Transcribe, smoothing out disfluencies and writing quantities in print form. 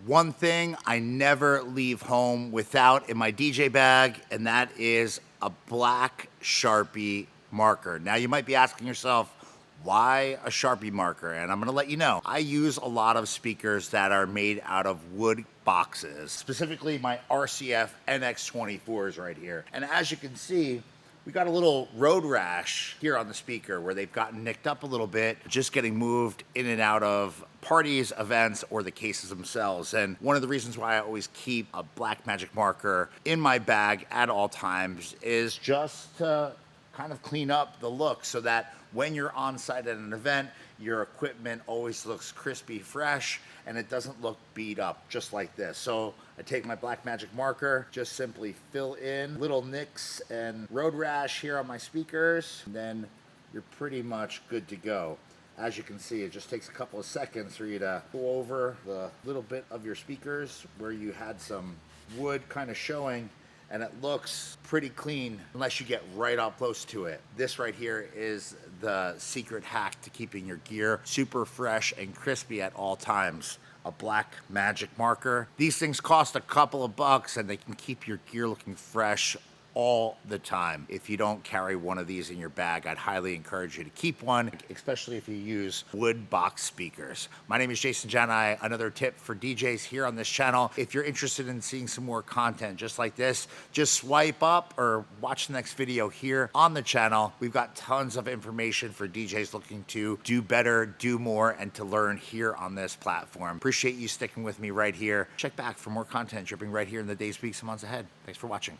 one thing I never leave home without in my DJ bag, and that is a black Sharpie marker. Now you might be asking yourself, why a Sharpie marker? And I'm gonna let you know. I use a lot of speakers that are made out of wood boxes, specifically my RCF NX24s right here. And as you can see, we got a little road rash here on the speaker where they've gotten nicked up a little bit, just getting moved in and out of parties, events, or the cases themselves. And one of the reasons why I always keep a black magic marker in my bag at all times is just to kind of clean up the look so that when you're on site at an event, your equipment always looks crispy, fresh, and it doesn't look beat up just like this. So I take my black magic marker, just simply fill in little nicks and road rash here on my speakers, and then you're pretty much good to go. As you can see, it just takes a couple of seconds for you to go over the little bit of your speakers where you had some wood kind of showing, and it looks pretty clean unless you get right up close to it. This right here is the secret hack to keeping your gear super fresh and crispy at all times. A black magic marker. These things cost a couple of bucks and they can keep your gear looking fresh all the time. If you don't carry one of these in your bag, I'd highly encourage you to keep one, especially if you use wood box speakers. My name is Jason Jani. Another tip for DJs here on this channel. If you're interested in seeing some more content just like this, just swipe up or watch the next video here on the channel. We've got tons of information for DJs looking to do better, do more, and to learn here on this platform. Appreciate you sticking with me right here. Check back for more content dripping right here in the days, weeks, and months ahead. Thanks for watching.